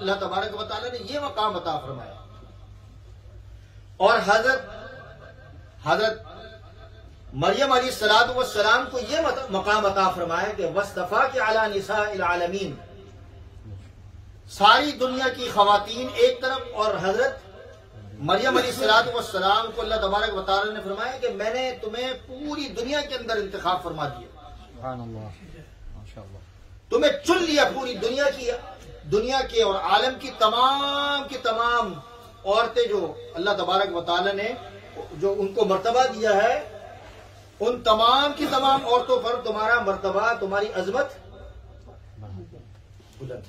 अल्लाह तबारक व तआला ने ये मकाम अता फरमाया। और हजरत मरियम अलैहिस्सलातु वस्सलाम को ये मकाम अता फरमाया कि वस्तफा के अला निसाइल आलमीन, सारी दुनिया की खवातीन एक तरफ और हजरत मरियम अलैहिस्सलातु वस्सलाम को अल्लाह तबारक व तआला ने फरमाया कि मैंने तुम्हें पूरी दुनिया के अंदर इंतखाब फरमा दिया, माशाअल्लाह, तुम्हें चुन लिया पूरी दुनिया के और आलम की तमाम औरतें जो अल्लाह तबारक व तआला ने जो उनको मर्तबा दिया है, उन तमाम की तमाम औरतों पर तुम्हारा मर्तबा, तुम्हारी अजमत बुलंद।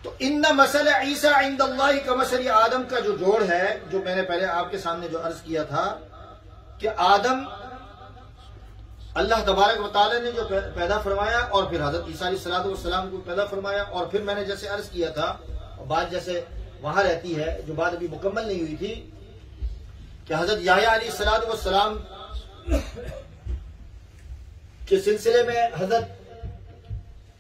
तो इन्ना मसल ईसा इंदल्लाहि कमसली आदम का जो जोड़ है, जो मैंने पहले आपके सामने जो अर्ज किया था कि आदम अल्लाह तबारक व तआला ने जो पैदा फरमाया और फिर हजरत ईसा अलैहिस्सलातु वस्सलाम को पैदा फरमाया, और फिर मैंने जैसे अर्ज किया था और बात जैसे वहां रहती है, जो बात अभी मुकम्मल नहीं हुई थी, कि हजरत याह्या अलैहिस्सलातु वस्सलाम के सिलसिले में हजरत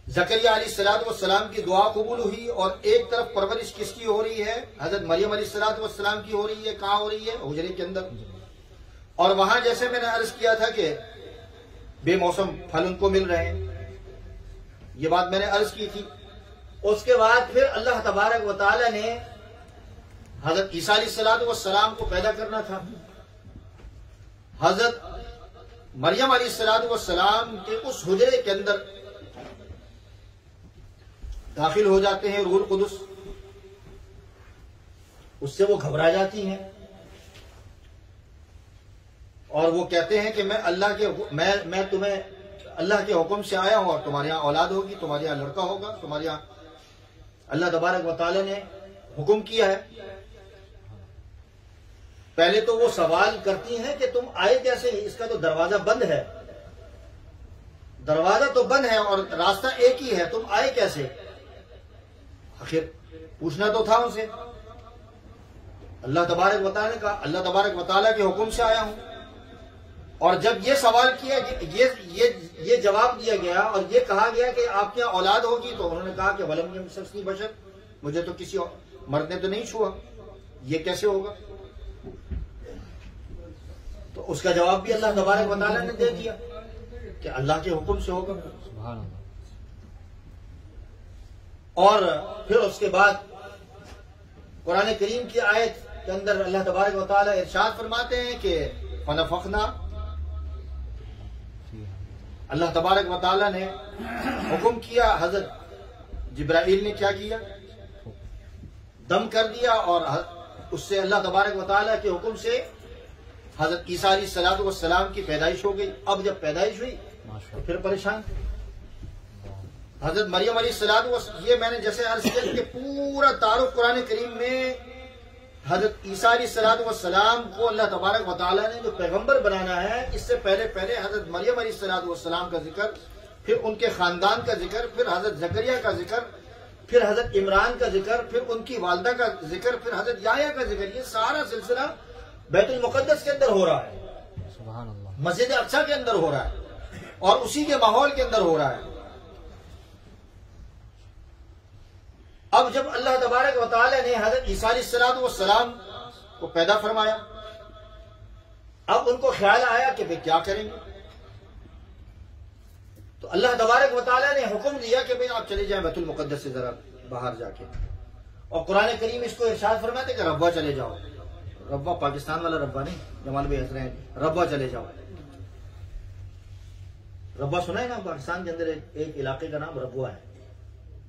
ज़करिया अलैहिस्सलातु वस्सलाम की दुआ कबूल हुई, और एक तरफ परवरिश किसकी हो रही है, हजरत मरियम अलैहिस्सलातु वस्सलाम की हो रही है। कहां हो रही है? हुजरे के अंदर। और वहां जैसे मैंने अर्ज किया था कि बेमौसम फल उनको मिल रहे हैं, ये बात मैंने अर्ज की थी। उसके बाद फिर अल्लाह तबारक व तआला ने हजरत ईसा अलैहिस्सलातु वस्सलाम को पैदा करना था। हजरत मरियम अलैहिस्सलातु वस्सलाम के उस हुजरे के अंदर दाखिल हो जाते हैं रूहुल कुदस, उससे वो घबरा जाती हैं और वो कहते हैं कि मैं तुम्हें अल्लाह के हुक्म से आया हूं और तुम्हारे यहां औलाद होगी, तुम्हारे यहां लड़का होगा, तुम्हारे यहां अल्लाह तबारक व तआला ने हुक्म किया है। पहले तो वो सवाल करती हैं कि तुम आए कैसे, इसका तो दरवाजा बंद है, दरवाजा तो बंद है और रास्ता एक ही है, तुम आए कैसे? आखिर पूछना तो था उनसे। अल्लाह तबारक व तआला ने कहा, अल्लाह तबारक व तआला के हुक्म से आया हूं। और जब ये सवाल किया, ये जवाब दिया गया और ये कहा गया कि आपके यहां औलाद होगी, तो उन्होंने कहा कि वलम यमससनी बशर, मुझे तो किसी मर्द ने तो नहीं छुआ, ये कैसे होगा? तो उसका जवाब भी अल्लाह तबारक व तआला ने दे दिया कि अल्लाह के हुक्म से होगा। और फिर उसके बाद कुरान करीम की आयत के अंदर अल्लाह तबारक व तआला इरशाद फरमाते हैं कि फनफखना, अल्लाह तबारक व तआला ने हुक्म किया, हजरत जिब्राइल ने क्या किया, दम कर दिया और उससे अल्लाह तबारक व तआला के हुक्म से हजरत ईसा अलैहिस्सलातु वस्सलाम की पैदाइश हो गई। अब जब पैदाइश हुई तो फिर परेशान हजरत मरियम अलैहिस्सलातु वस्सलाम, ये मैंने जैसे अर्ज किया कि पूरा तारुफ कुरान करीम में हजरत ईसा अलैहिस्सलातु वस्सलाम को अल्लाह तबारक व तआला ने जो पैगंबर बनाना है, इससे पहले हजरत मरियम अलैहिस्सलातु वस्सलाम का जिक्र, फिर उनके खानदान का जिक्र, फिर हजरत ज़करिया का जिक्र, फिर हजरत इमरान का जिक्र, फिर उनकी वालदा का जिक्र, फिर हजरत याह्या का जिक्र। ये सारा सिलसिला बैतुल मुक़द्दस के अंदर हो रहा है, मस्जिद अक्सा के अंदर हो रहा है और उसी के माहौल के अंदर हो रहा है। अब जब अल्लाह तबारक व तआला ने हजरत ईसा अलैहिस्सलातु वस्सलाम को पैदा फरमाया, अब उनको ख्याल आया कि वे क्या करेंगे। तो अल्लाह तबारक व तआला ने हुक्म दिया कि भाई आप चले जाएं बैतुल मुक़द्दस से जरा बाहर जाके, और कुरान करीम इसको इरशाद फरमाते कि रब्बा चले जाओ। रब्बा पाकिस्तान वाला रब्बा नहीं, जमाल भाई हंस रहे हैं, रब्बा चले जाओ। रब्बा सुना है ना, पाकिस्तान के अंदर एक इलाके का नाम रब्बा है।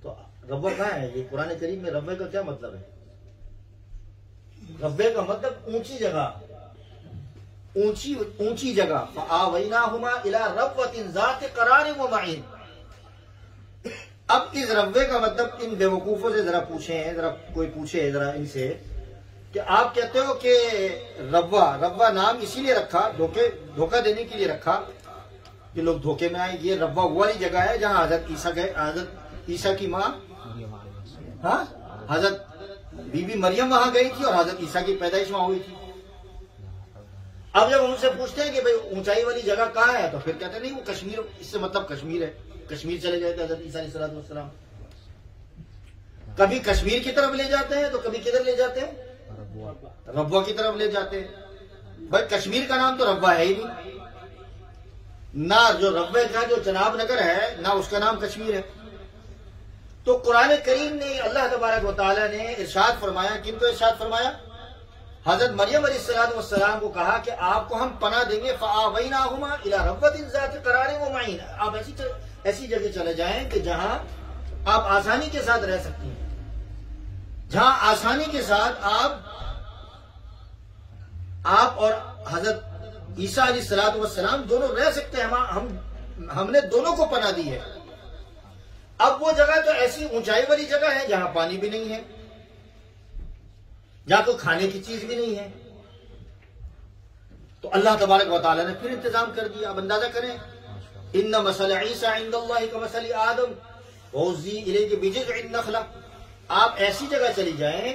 तो रब्बा कहाँ है? ये कुरान करीम में रब्बे का क्या मतलब है? रब्बे का मतलब ऊंची जगह, ऊंची जगह। फ़आवैनाहुमा इला रब्वतिन ज़ाति क़रारिन व मईन। अब इस रब्बे का मतलब इन बेवकूफों से जरा पूछें, जरा कोई पूछे जरा इनसे कि आप कहते हो कि रब्बा नाम इसीलिए रखा, धोखा देने के लिए रखा कि लोग धोखे में आए। ये रब्बा वो वाली जगह है जहां हजरत ईसा की माँ, हाँ, हजरत बीबी मरियम वहां गई थी और हजरत ईसा की पैदाइश वहां हुई थी। अब जब उनसे पूछते हैं कि भाई ऊंचाई वाली जगह कहाँ है, तो फिर कहते हैं नहीं वो कश्मीर, इससे मतलब कश्मीर है, कश्मीर चले जाए थे हजरत ईसा अलैहिस्सलाम। कभी कश्मीर की तरफ ले जाते हैं तो कभी किधर ले जाते हैं, रब्वा। रब्वा की तरफ ले जाते हैं। भाई कश्मीर का नाम तो रब्वा है ही नहीं, ना जो रब्वे का जो चनाब नगर है ना उसका नाम कश्मीर है। तो कुरान करीम ने अल्लाह तबारक व तआला ने इरशाद फरमाया, किनको इरशाद फरमाया, हजरत मरियम अलैहिस्सलाम को कहा कि आपको हम पनाह देंगे, फ़आवैनाहुमा इला रब्वतिन ज़ाति क़रारिन व मईन। आप ऐसी जगह चले जाएं कि जहां आप आसानी के साथ रह सकती हैं, जहां आसानी के साथ आप और हजरत ईसा अलैहिस्सलाम दोनों रह सकते हैं। हमने दोनों को पनाह दी है। अब वो जगह तो ऐसी ऊंचाई वाली जगह है जहां पानी भी नहीं है, जहां कोई खाने की चीज भी नहीं है। तो अल्लाह तबारक व तआला ने फिर इंतजाम कर दिया। अब अंदाजा करें, इन्ना मसल ईसा इंदल्लाहि कमसली आदम वउज़ी इलैहि बिजिज़इन नखला। आप ऐसी जगह चली जाएं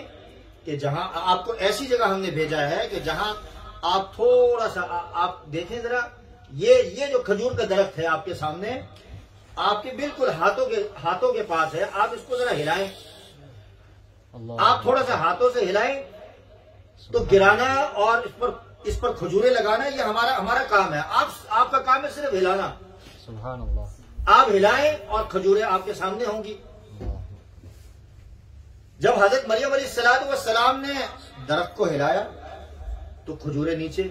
कि जहां आपको, ऐसी जगह हमने भेजा है कि जहां आप थोड़ा सा आप देखें जरा, ये जो खजूर का दरख्त है आपके सामने, आपके बिल्कुल हाथों के पास है। आप इसको जरा हिलाएं, आप थोड़ा सा हाथों से हिलाएं तो गिराना और इस पर खजूरें लगाना, ये हमारा काम है। आपका काम है सिर्फ हिलाना। सुभान अल्लाह। आप हिलाएं और खजूरें आपके सामने होंगी। जब हजरत मरियम अलैहिस्सलाम ने दरख्त को हिलाया तो खजूरें नीचे,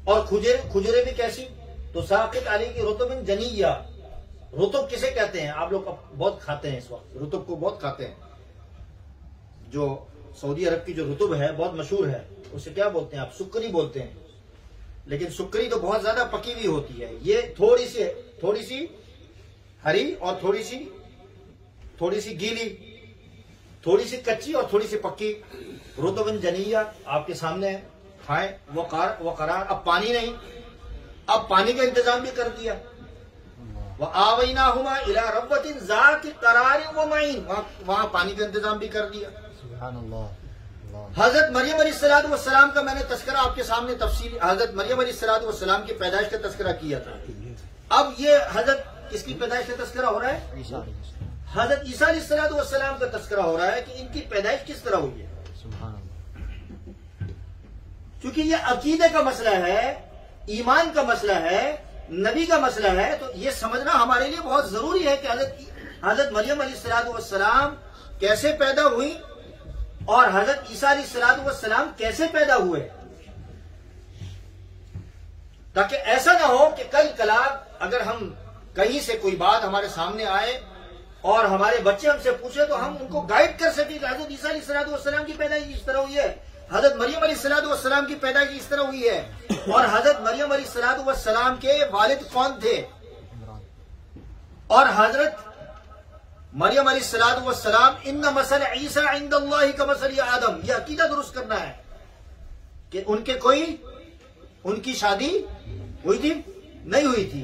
और खजूरें भी कैसी, तो साकित अली की रुतबिन जनिया। रुतब किसे कहते हैं, आप लोग बहुत खाते हैं, इस वक्त रुतब को बहुत खाते हैं। जो सऊदी अरब की जो रुतब है बहुत मशहूर है, उसे क्या बोलते हैं आप, सुक्करी बोलते हैं। लेकिन सुक्करी तो बहुत ज्यादा पकी हुई होती है। ये थोड़ी सी हरी और थोड़ी सी गीली, थोड़ी सी कच्ची और थोड़ी सी पक्की, रुतबन जनिया आपके सामने है। खाएं वक़रार। अब पानी नहीं, अब पानी का इंतजाम भी कर दिया। वआवैनाहुमा इला रब्वतिन ज़ाति क़रारिन व मईन, वहां पानी का इंतजाम भी कर दिया। सुभान अल्लाह। हजरत मरियम अलैहिस्सलाम का मैंने तस्करा आपके सामने तफसील, हजरत मरियम अलैहिस्सलाम की पैदाइश का तस्करा किया था। अब ये हजरत किसकी पैदाइश का तस्करा हो रहा है, हजरत ईसा अलैहिस्सलाम का तस्करा हो रहा है कि इनकी पैदाइश किस तरह हुई है। सुभान अल्लाह। क्योंकि ये अकीदे का मसला है, ईमान का मसला है, नबी का मसला है। तो ये समझना हमारे लिए बहुत जरूरी है कि हजरत मरियम अलैहिस्सलाम कैसे पैदा हुई और हजरत ईसा अलैहिस्सलाम कैसे पैदा हुए, ताकि ऐसा ना हो कि कल कला अगर हम कहीं से कोई बात हमारे सामने आए और हमारे बच्चे हमसे पूछे तो हम उनको गाइड कर सके कि हजरत ईसा अलैहिस्सलाम की पैदाइश इस तरह हुई है, हजरत मरियम अलैहिस्सलाम की पैदाइश इस तरह हुई है, और हजरत मरियम अलैहिस्सलाम के वालिद कौन थे, और हजरत मरियम अलैहिस्सलाम इन्ना मसल ईसा इंदल्लाहि कमसली आदम। यह अकीदा दुरुस्त करना है कि उनकी शादी हुई थी, नहीं हुई थी।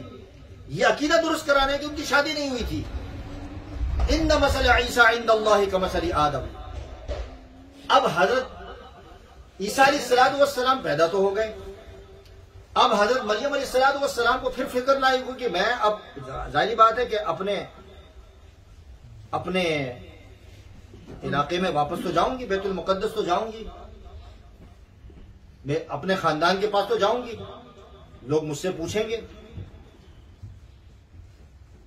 यह अकीदा दुरुस्त कराना है कि उनकी शादी नहीं हुई थी। इन्ना मसल ईसा इंदल्लाहि कमसली आदम। अब हजरत ईसा अलैहिस्सलाम पैदा तो हो गए। अब हजरत मरियम अलैहिस्सलाम को फिर फिक्र लाई कि मैं, अब जाहिर बात है कि अपने इलाके में वापस तो जाऊंगी, बैतुल मुकद्दस तो जाऊंगी, मैं अपने खानदान के पास तो जाऊंगी, लोग मुझसे पूछेंगे।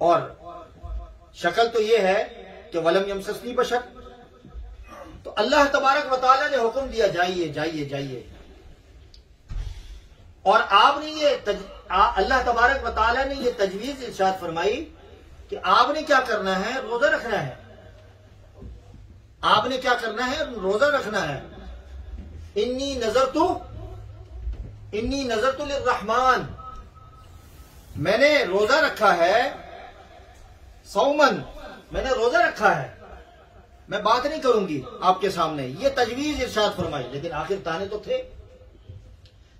और शक्ल तो यह है कि वलम यमससनी बशर। तो अल्लाह तबारक व तआला ने हुक्म दिया, जाइए जाइए जाइए। और आपने ये अल्लाह तबारक व तआला ने ये तजवीज इरशाद फरमाई कि आपने क्या करना है, रोजा रखना है। आपने क्या करना है, रोजा रखना है। इन्नी नजरतु लिर्रहमान, मैंने रोजा रखा है, सौमन, मैंने रोजा रखा है, मैं बात नहीं करूंगी आपके सामने। ये तजवीज इरशाद फरमाई। लेकिन आखिर ताने तो थे।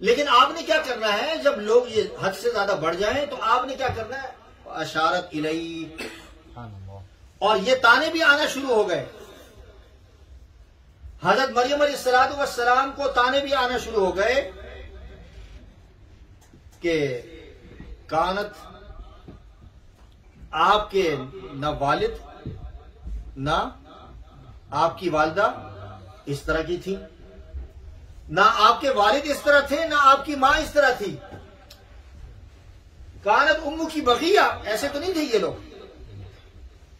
लेकिन आपने क्या करना है, जब लोग ये हद से ज्यादा बढ़ जाएं तो आपने क्या करना है, अशारत इलई, और ये ताने भी आना शुरू हो गए। हजरत मरियम अलैहिस्सलाम को ताने भी आना शुरू हो गए कि कानत, आपके न वालिद न आपकी वालिदा इस तरह की थी, ना आपके वालिद इस तरह थे, ना आपकी मां इस तरह थी। कानत उम्मू की बगिया, ऐसे तो नहीं थे ये लोग।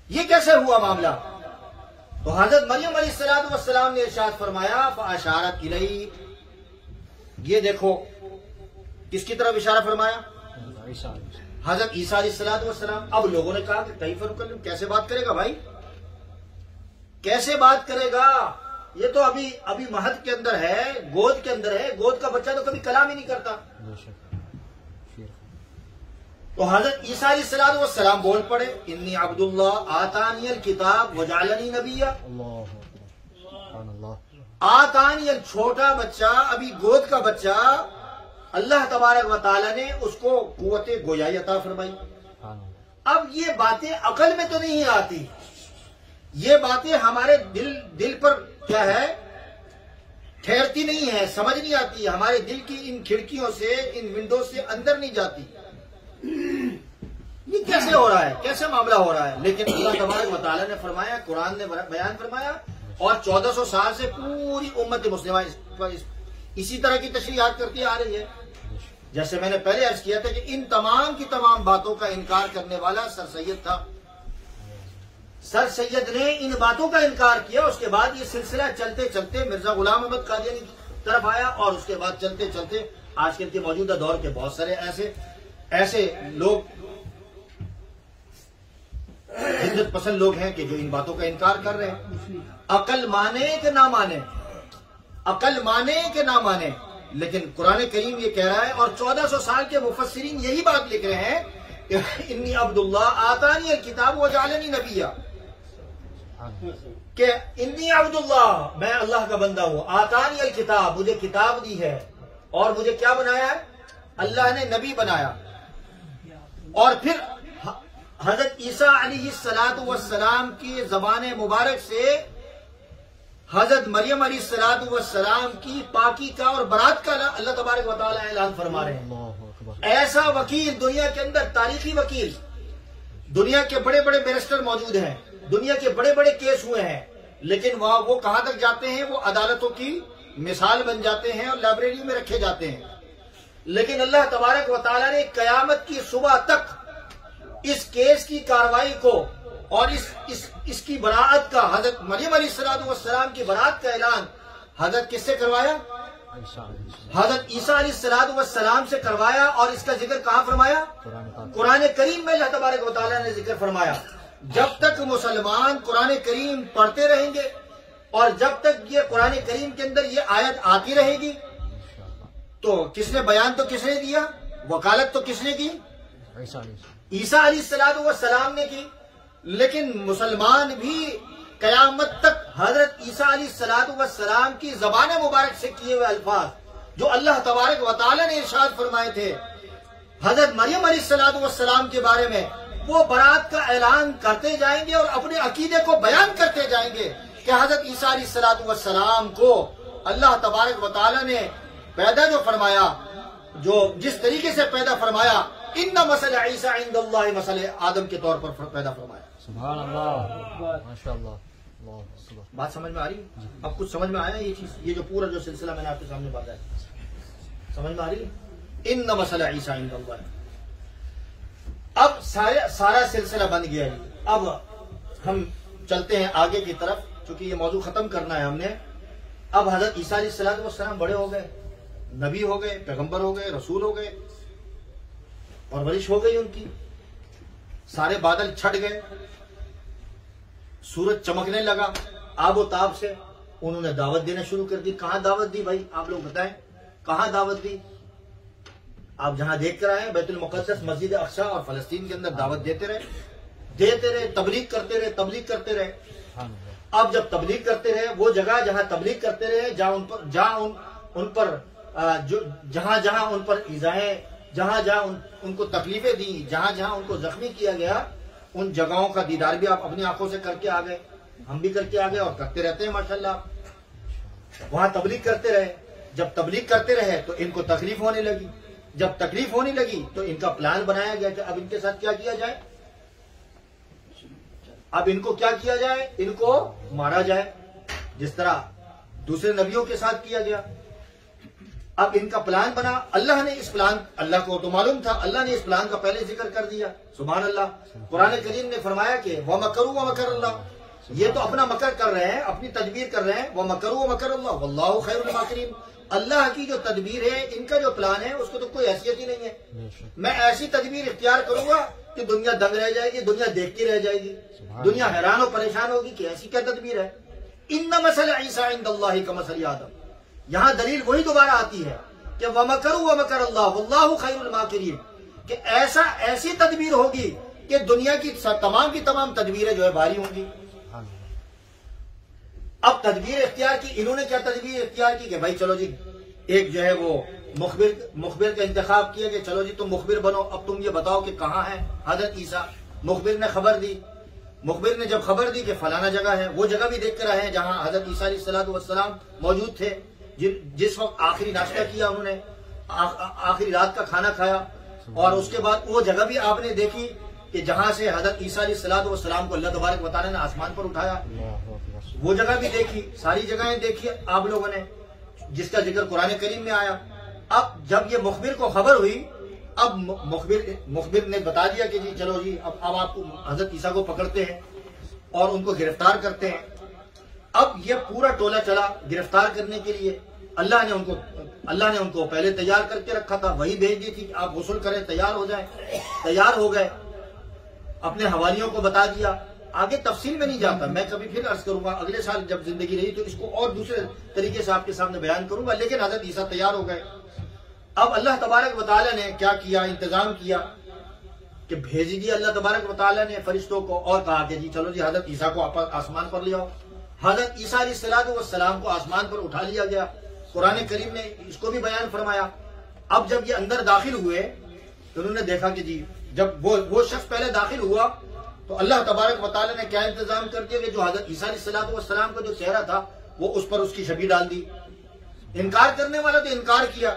ये कैसे हुआ मामला? तो हजरत मरियम अलैहिस्सलाम ने इरशाद फरमाया फ़अशारत इलैहि, ये देखो किसकी तरफ इशारा फरमाया? हजरत ईसा अलैहिस्सलाम। अब लोगों ने कहा कि कैफ़ नुकल्लिम, कैसे बात करेगा भाई, कैसे बात करेगा? ये तो अभी महद के अंदर है, गोद के अंदर है। गोद का बच्चा तो कभी कलाम ही नहीं करता। तो हजरत ईसा अलैहिस्सलाम बोल पड़े, इन्नी अब्दुल्लाह आतानियल किताब वजालनी नबिया। आतानियल, छोटा बच्चा, अभी गोद का बच्चा, अल्लाह तबारक व तआला ने उसको कुव्वते गोयाई अता फरमाई। अब ये बातें अकल में तो नहीं आती, ये बातें हमारे दिल पर क्या है, ठहरती नहीं है, समझ नहीं आती, हमारे दिल की इन खिड़कियों से, इन विंडो से अंदर नहीं जाती। ये कैसे हो रहा है, कैसे मामला हो रहा है? लेकिन अल्लाह तबारक व तआला ने फरमाया, कुरान ने बयान फरमाया, और 1400 साल से पूरी उम्मत मुस्लिमा इसी तरह की तशरीहात करती आ रही है। जैसे मैंने पहले अर्ज किया था कि इन तमाम की तमाम बातों का इनकार करने वाला सर सैयद था। सर सैयद ने इन बातों का इनकार किया। उसके बाद ये सिलसिला चलते चलते मिर्जा गुलाम अहमद कादियानी की तरफ आया, और उसके बाद चलते चलते आजकल के मौजूदा दौर के बहुत सारे ऐसे लोग, हिद्दत पसंद लोग हैं कि जो इन बातों का इनकार कर रहे हैं। अकल माने कि ना माने, अकल माने कि ना माने, लेकिन कुरान करीम ये कह रहा है, और 1400 साल के मुफस्सिरीन यही बात लिख रहे हैं, इन्नी अब्दुल्लाह आतानी अल किताब वजालनी नबिया, कि इन्नी अब्दुल्लाह, मैं अल्लाह का बंदा हूं, आतानी अल किताब, मुझे किताब दी है, और मुझे क्या बनाया है? अल्लाह ने नबी बनाया। और फिर हजरत ईसा अलैहिस्सलाम की ज़बान मुबारक से हजरत मरियम अलैहिस्सलाम की पाकी का और बरात का अल्लाह तबारक व तआला ऐलान फरमा रहे हैं। ऐसा वकील दुनिया के अंदर, तारीखी वकील, दुनिया के बड़े बड़े बैरिस्टर मौजूद हैं, दुनिया के बड़े बड़े केस हुए हैं, लेकिन वो कहां तक जाते हैं? वो अदालतों की मिसाल बन जाते हैं और लाइब्रेरी में रखे जाते हैं। लेकिन अल्लाह तबारक व तआला ने कयामत की सुबह तक इस केस की कार्रवाई को और इसकी बराअत का, हजरत मरियम अलैहिस्सलाम की बराअत का ऐलान हजरत किससे करवाया? हजरत ईसा अलैहिस्सलाम से करवाया। और इसका जिक्र कहां फरमाया? कुरान करीम में अल्लाह तबारक व तआला ने जिक्र फरमाया। जब तक मुसलमान कुरान करीम पढ़ते रहेंगे और जब तक ये कुरान करीम के अंदर ये आयत आती रहेगी, तो किसने बयान तो किसने दिया, वकालत तो किसने की? ईसा अलैहिस्सलाम ने की। लेकिन मुसलमान भी कयामत तक हजरत ईसा अलैहिस्सलाम की ज़बान मुबारक से किए हुए अल्फाज, जो अल्लाह तबारक व तआला ने इरशाद फरमाए थे हजरत मरियम अलैहिस्सलाम के बारे में, वो बरात का ऐलान करते जाएंगे और अपने अकीदे को बयान करते जाएंगे कि हजरत ईसा अलैहिस्सलाम को अल्लाह तबारक व तआला ने पैदा जो फरमाया, जो जिस तरीके से पैदा फरमाया, इन्ना मसला ईसा इंदल्लाह मसले आदम के तौर पर पैदा फरमाया। सुभान अल्लाह, माशाअल्लाह। बात समझ में आ रही? अब कुछ समझ में आया? ये चीज, ये जो पूरा जो सिलसिला मैंने आपके सामने बताया, समझ में आ रही? इन्ना मसला ईसा इंदल्लाह। अब सारा सिलसिला बन गया है। अब हम चलते हैं आगे की तरफ, क्योंकि ये मौजू खत्म करना है हमने। अब हजरत ईसा अलैहिस्सलाम बड़े हो गए, नबी हो गए, पैगंबर हो गए, रसूल हो गए, परवरिश हो गई उनकी, सारे बादल छट गए, सूरज चमकने लगा आबोताब से। उन्होंने दावत देना शुरू कर दी। कहां दावत दी भाई, आप लोग बताएं, कहां दावत दी? आप जहां देख कर आए, बैतुल मुक़द्दस, मस्जिद अक्सा और फलस्तीन के अंदर दावत देते रहे, तबलीग करते रहे। अब जब तबलीग करते रहे, वो जगह जहां तबलीग करते रहे, जहां उन पर ईज़ाएं, जहां उनको तकलीफें दी, जहां उनको जख्मी किया गया, उन जगहों का दीदार भी आप अपनी आंखों से करके आ गए, हम भी करके आ गए और करते रहते हैं माशाल्लाह। वहां तबलीग करते रहे। जब तबलीग करते रहे तो इनको तकलीफ होने लगी। जब तकलीफ होने लगी तो इनका प्लान बनाया गया कि अब इनके साथ क्या किया जाए। अब इनको क्या किया जाए, इनको मारा जाए, जिस तरह दूसरे नबियों के साथ किया गया। अब इनका प्लान बना, अल्लाह ने इस प्लान, अल्लाह को तो मालूम था, अल्लाह ने इस प्लान का पहले जिक्र कर दिया। सुभान अल्लाह। कुरान करीम ने फरमाया कि व मकरू व मकर अल्लाह, ये तो अपना मकर कर रहे हैं, अपनी तदबीर कर रहे हैं। व मकरू व मकर अल्लाह वल्लाहु खैरुल माकिरीन, अल्लाह की जो तदबीर है, इनका जो प्लान है, उसको तो कोई हैसियत ही नहीं है। मैं ऐसी तदबीर इख्तियार करूंगा कि दुनिया दंग रह जाएगी, दुनिया देखती रह जाएगी, दुनिया हैरान और परेशान होगी कि ऐसी क्या तदबीर है। इन्ना मसल ईसा इंदल्लाहि कमसल आदम, यहाँ दलील वही दोबारा आती है कि वमकरू वमकर अल्लाह वल्लाहु खैरुल माकिरीन, कि ऐसी तदबीर होगी कि दुनिया की तमाम तदबीरें जो है भारी होंगी। अब तदबीर इख्तियार की, इन्होंने क्या तदबीर इख्तियार की कि भाई चलो जी, एक जो है वो मुखबिर का इंतखाब किया कि चलो जी तुम मुखबिर बनो, अब तुम ये बताओ कि कहाँ है हजरत ईसा। मुखबिर ने खबर दी, मुखबिर ने जब खबर दी कि फलाना जगह है, वो जगह भी देख कर आए हैं जहां हजरत ईसा अलैहिस्सलातु वस्सलाम मौजूद थे, जिस वक्त आखिरी नाश्ता किया उन्होंने, आखिरी रात का खाना खाया, और उसके बाद वो जगह भी आपने देखी कि जहां से हजरत ईसा अलैहिस्सलातु वस्सलाम को अल्लाह तबारक व तआला ने आसमान पर उठाया, वो जगह भी देखी, सारी जगहें देखी आप लोगों ने, जिसका जिक्र कुरान करीम में आया। अब जब ये मुखबिर को खबर हुई, अब मुखबिर ने बता दिया कि जी चलो जी अब आपको हजरत ईसा को पकड़ते हैं और उनको गिरफ्तार करते हैं। अब ये पूरा टोला चला गिरफ्तार करने के लिए। अल्लाह ने उनको पहले तैयार करके रखा था, वही भेज दी थी आप गुस्ल करें, तैयार हो जाए। तैयार हो गए, अपने हवालियों को बता दिया। आगे तफसील में नहीं जाता, मैं कभी फिर अर्ज करूंगा, अगले साल जब जिंदगी रही तो इसको और दूसरे तरीके से आपके सामने बयान करूंगा। लेकिन हजरत ईसा तैयार हो गए। अब अल्लाह तबारक व तआला ने क्या किया, इंतजाम किया कि भेज दिया अल्लाह तबारक व तआला ने फरिश्तों को, और कहा कि जी चलो जी हजरत ईसा को आसमान पर ले आओ। हजरत ईसा अलैहिस्सलाम को आसमान पर उठा लिया गया। कुरान करीम ने इसको भी बयान फरमाया। अब जब ये अंदर दाखिल हुए तो उन्होंने देखा कि जी जब वो शख्स पहले दाखिल हुआ तो अल्लाह तबारक व तआला ने क्या इंतजाम कर दिया कि जो हजरत ईसा अलैहिस्सलाम का जो चेहरा था वो उस पर उसकी छवि डाल दी। इनकार करने वाला तो इनकार किया।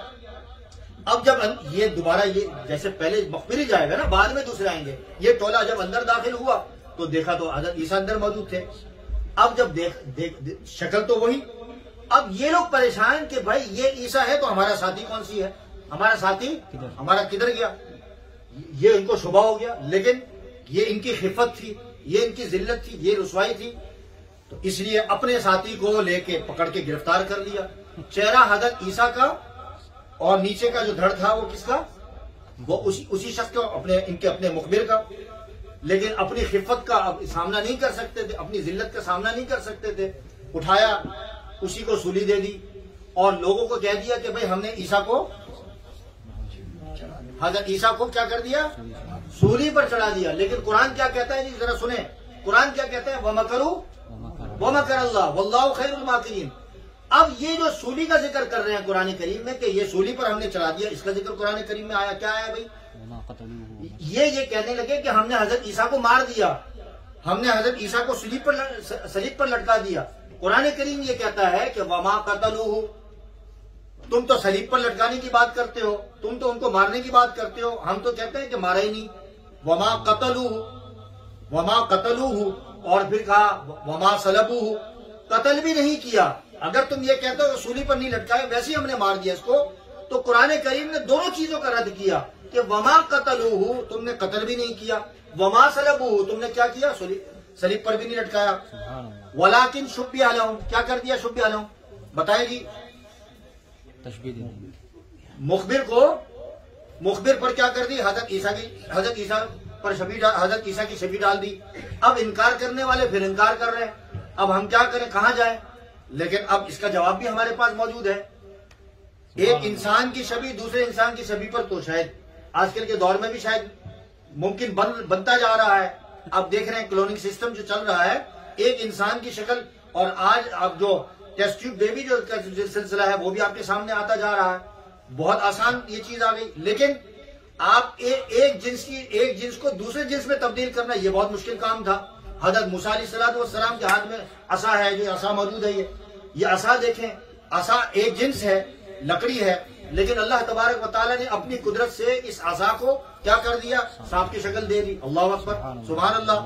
अब जब ये दोबारा, ये जैसे पहले मुखबिर ही जाएगा ना, बाद में दूसरे आएंगे, ये टोला जब अंदर दाखिल हुआ तो देखा तो हजरत ईसा अंदर मौजूद थे। अब जब देख शक्ल तो वही। अब ये लोग परेशान कि भाई ये ईसा है तो हमारा साथी कौन सी है, हमारा साथी हमारा किधर गया, ये इनको शुबा हो गया। लेकिन ये इनकी खिफत थी, ये इनकी जिल्लत थी, ये रुसवाई थी, तो इसलिए अपने साथी को लेके पकड़ के गिरफ्तार कर लिया। चेहरा हजरत ईसा का और नीचे का जो धड़ था वो किसका, वो उसी शख्स का, अपने मुखबिर का। लेकिन अपनी खिफत का सामना नहीं कर सकते थे, अपनी जिल्लत का सामना नहीं कर सकते थे। उठाया, उसी को सूली दे दी और लोगों को कह दिया कि भाई हमने हजरत ईसा को क्या कर दिया, सूली पर चढ़ा दिया। लेकिन कुरान क्या कहता है जी, जरा सुने, कुरान क्या कहता है, वमकरू वमकर अल्लाह वल्लाहु खैरुल माकिरीन। अब ये जो सूली का जिक्र कर रहे हैं कुरान करीम में कि ये सूली पर हमने चढ़ा दिया, इसका जिक्र कुरान करीम में आया, क्या आया भाई, ये कहने लगे कि हमने हजरत ईसा को मार दिया, हमने हजरत ईसा को सलीब पर लटका दिया। कुरान करीम ये कहता है कि वमा कतलूहु, तुम तो सलीब पर लटकाने की बात करते हो, तुम तो उनको मारने की बात करते हो, हम तो कहते हैं कि मारा ही नहीं। वमा कतलूहु, और फिर कहा वमा सलबूहु, कत्ल भी नहीं किया। अगर तुम ये कहते हो सूली पर नहीं लटकाए, वैसे ही हमने मार दिया इसको, तो कुरान करीम ने दोनों चीजों का रद्द किया कि वमा कतलूहु, तुमने कत्ल भी नहीं किया, वमा सलबूहु, तुमने क्या किया, सलीब पर भी नहीं लटकाया। वलाकिन शुब्बिह लहुम, क्या कर दिया, शुब्बिह लहुम, बताए जी, मुखबिर पर क्या कर दी, हजरत ईसा पर हजरत ईसा की छवि डाल दी। अब इनकार करने वाले फिर इनकार कर रहे हैं, अब हम क्या करें, कहां जाएं। लेकिन अब इसका जवाब भी हमारे पास मौजूद है। एक इंसान की छवि दूसरे इंसान की छवि पर तो शायद आजकल के दौर में भी शायद मुमकिन बनता जा रहा है। अब देख रहे हैं क्लोनिंग सिस्टम जो चल रहा है, एक इंसान की शक्ल, और आज अब जो टेस्ट ट्यूब बेबी जो सिलसिला है वो भी आपके सामने आता जा रहा है। बहुत आसान ये चीज आ गई। लेकिन आप एक जिन्स को दूसरे जिन्स में तब्दील करना, ये बहुत मुश्किल काम था। हजरत मूसा अलैहिस्सलाम के हाथ में असा है, जो असा मौजूद है, ये असा देखें, असा एक जिन्स है, लकड़ी है, लेकिन अल्लाह तबारक व तआला ने अपनी कुदरत से इस असा को क्या कर दिया, सांप की शक्ल दे दी। अल्लाह अकबर, सुभान अल्लाह।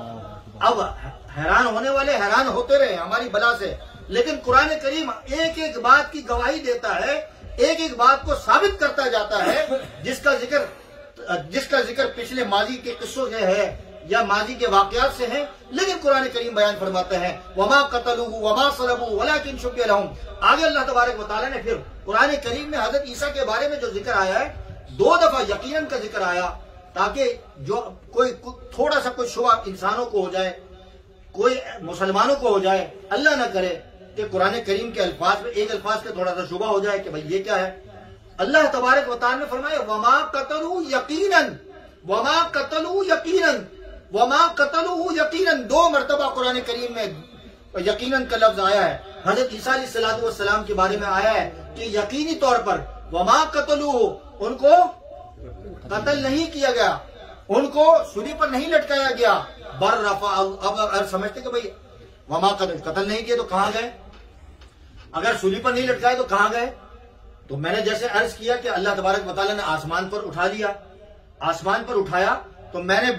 अब हैरान होने वाले हैरान होते रहे हमारी बला से, लेकिन कुरान करीम एक एक बात की गवाही देता है, एक एक बात को साबित करता जाता है, जिसका जिक्र पिछले माजी के किस्सों से है या माजी के वाकयात से है, लेकिन कुरान करीम बयान फरमाता है वमा कतलूहु वमा सलबू वलाकिन शुब्बिह लहुम। आगे अल्लाह तबारक व तआला ने फिर कुरान करीम में हजरत ईसा के बारे में जो जिक्र आया है, 2 दफा यकीनन का जिक्र आया, ताकि जो कोई थोड़ा सा कोई शुबा इंसानों को हो जाए, कोई मुसलमानों को हो जाए, अल्लाह न करे कि कुरान करीम के अल्फाज में एक अल्फाज का थोड़ा सा शुबा हो जाए कि भाई ये क्या है। अल्लाह तबारक व तआला ने फरमाया वमा कतलू यकीनन, वमा कतलू यकीनन, वमा कतलू यकीनन। 2 मरतबा कुरान करीम में यकीनन का लफ्ज आया है। हजरत ईसा अलैहिस्सलातु वस्सलाम के बारे में आया है कि यकीनी तौर पर वमा कतलू, उनको कत्ल नहीं किया गया, उनको सूली पर नहीं लटकाया गया, बर रफा। अब समझते कि भाई वमा कत्ल नहीं किया तो कहां गए, अगर सूली पर नहीं लटकाए तो कहां गए। तो मैंने जैसे अर्ज किया कि अल्लाह तबारक व तआला ने आसमान पर उठा लिया, आसमान पर उठाया, तो मैंने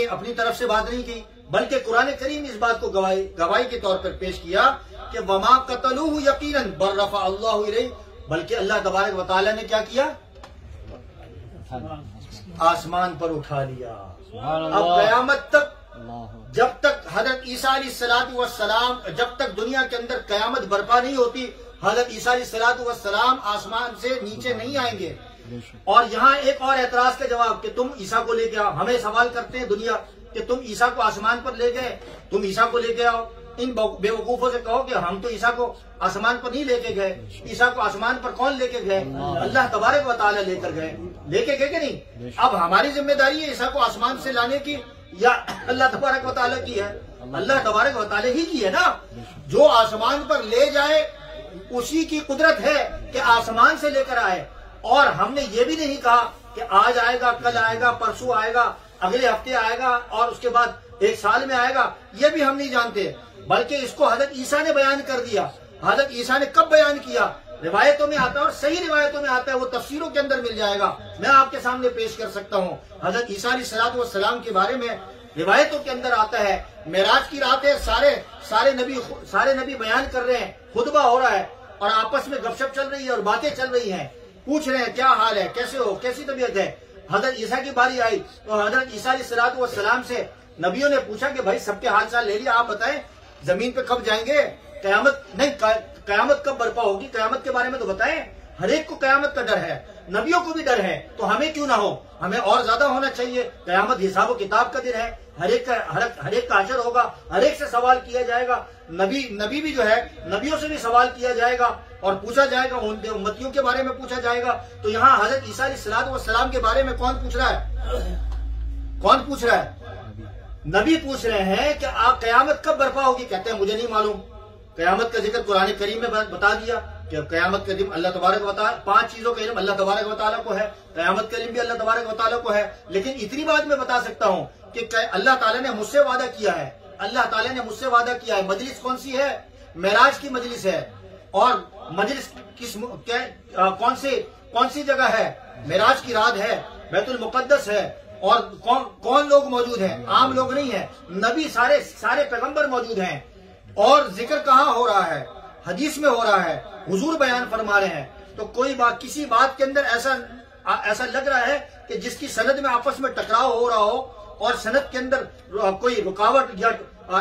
अपनी तरफ से बात नहीं की, बल्कि कुरान करीम इस बात को गवाही के तौर पर पेश किया कि वमा कतलूहु यकीनन बर रफा अल्लाहु इलैहि, बल्कि अल्लाह तबारक व तआला ने क्या किया, आसमान पर उठा लिया। अब कयामत तक, जब तक हजरत ईसा अलैहिस्सलातु वस्सलाम, जब तक दुनिया के अंदर कयामत बर्पा नहीं होती, हजरत ईसा अलैहिस्सलातु वस्सलाम आसमान से नीचे नहीं आएंगे। और यहाँ एक और एतराज का जवाब कि तुम ईसा को लेके आओ। हमें सवाल करते हैं दुनिया कि तुम ईसा को आसमान पर ले गए, तुम ईसा को लेके आओ। इन बेवकूफों से कहो कि हम तो ईसा को आसमान पर नहीं लेके गए। ईसा को आसमान पर कौन लेके गए? अल्लाह तबारक व तआला लेकर गए। लेके गए कि नहीं? अब हमारी जिम्मेदारी है ईसा को आसमान से लाने की या अल्लाह तबारक व तआला की है? अल्लाह तबारक व तआला ही की है ना। जो आसमान पर ले जाए उसी की कुदरत है कि आसमान से लेकर आए। और हमने ये भी नहीं कहा कि आज आएगा, कल आएगा, परसों आएगा, अगले हफ्ते आएगा और उसके बाद 1 साल में आएगा, ये भी हम नहीं जानते। बल्कि इसको हजरत ईसा ने बयान कर दिया। हजरत ईसा ने कब बयान किया? रिवायतों में आता है, और सही रिवायतों में आता है, वो तफसीरों के अंदर मिल जाएगा, मैं आपके सामने पेश कर सकता हूँ। हजरत ईसा अलैहिस्सलातु वस्सलाम के बारे में रिवायतों के अंदर आता है, मेराज की रात है, सारे नबी बयान कर रहे हैं, खुतबा हो रहा है और आपस में गपशप चल रही है और बातें चल रही हैं, पूछ रहे हैं क्या हाल है, कैसे हो, कैसी तबीयत है। हजरत ईसा की बारी आई तो हजरत ईसा अलैहिस्सलातु वस्सलाम से नबियों ने पूछा कि भाई सबके हाल चाल ले लिया, आप बताएं जमीन पे कब जाएंगे, कयामत नहीं, कयामत कब बर्पा होगी, कयामत के बारे में तो बताएं। हर एक को कयामत का डर है, नबियों को भी डर है, तो हमें क्यों ना हो? हमें और ज्यादा होना चाहिए। कयामत हिसाब किताब का दिन है, हर एक का अजर होगा, हर एक से सवाल किया जाएगा। नबी भी जो है, नबियों से भी सवाल किया जाएगा और पूछा जाएगा, उनके उम्मतियों के बारे में पूछा जाएगा। तो यहाँ हजरत ईसा अलैहिस्सलातु वस्सलाम के बारे में कौन पूछ रहा है? कौन पूछ रहा है? नबी पूछ रहे हैं कि आप कयामत कब बर्पा होगी। कहते हैं मुझे नहीं मालूम। कयामत का जिक्र कुरान करीम में बता दिया कि कयामत का दिन अल्लाह तबारक व तआला, 5 चीजों का इल्म अल्लाह तबारक व तआला को है, कयामत का इल्म भी अल्लाह तबारक व तआला को है। लेकिन इतनी बात मैं बता सकता हूँ कि अल्लाह ताला ने मुझसे वादा किया है, अल्लाह ताला ने मुझसे वादा किया है। मजलिस कौन सी है? मेराज की मजलिस है। और मजलिस कौन सी जगह है? मेराज की रात है, बैतुल मुकद्दस है। और कौन लोग मौजूद हैं? आम लोग नहीं है, नबी, सारे पैगंबर मौजूद हैं। और जिक्र कहाँ हो रहा है? हदीस में हो रहा है, हुजूर बयान फरमा रहे हैं। तो कोई बात, किसी बात के अंदर ऐसा लग रहा है कि जिसकी सनद में आपस में टकराव हो रहा हो और सनद के अंदर कोई रुकावट या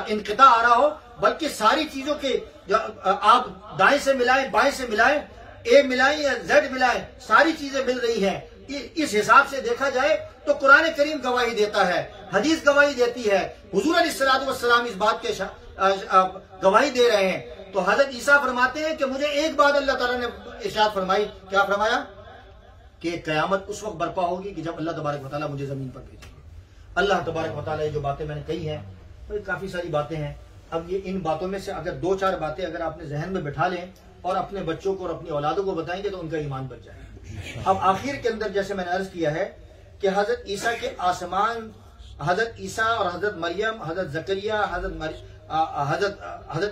इनकिता आ रहा हो, बल्कि सारी चीजों के आप दाएं से मिलाएं, बाएं से मिलाएं, ए मिलाएं या जेड मिलाएं, सारी चीजें मिल रही हैं। इस हिसाब से देखा जाए तो कुरान करीम गवाही देता है, हदीस गवाही देती है, हुजूर अलैहिस्सलातु वस्सलाम इस बात के गवाही दे रहे हैं। तो हजरत ईसा फरमाते हैं कि मुझे एक बात अल्लाह ताला ने इरशाद फरमाई। क्या फरमाया? कि कयामत उस वक्त बर्पा होगी कि जब अल्लाह तबारक व तआला मुझे जमीन पर भेजेंगे। अल्लाह तबारक व तआला जो बातें मैंने कही हैं, तो काफी सारी बातें हैं। अब ये इन बातों में से अगर 2-4 बातें अगर आपने जहन में बिठा लें और अपने बच्चों को और अपनी औलादों को बताएंगे तो उनका ईमान बच जाएगा। अब आखिर के अंदर जैसे मैंने अर्ज किया है कि हजरत ईसा के आसमान, हजरत ईसा और हजरत मरियम, हजरत जकरिया, हजरत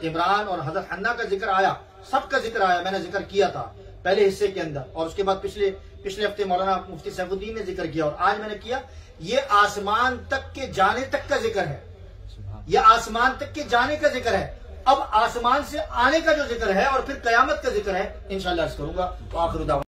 इमरान और हजरत हन्ना का जिक्र आया, सबका जिक्र आया। मैंने जिक्र किया था पहले हिस्से के अंदर, और उसके बाद पिछले हफ्ते मौलाना मुफ्ती सैफुद्दीन ने जिक्र किया, और आज मैंने किया। ये आसमान तक के जाने तक का जिक्र है। यह आसमान तक के जाने का जिक्र है। अब आसमान से आने का जो जिक्र है और फिर कयामत का जिक्र है, इंशाअल्लाह अर्ज करूंगा।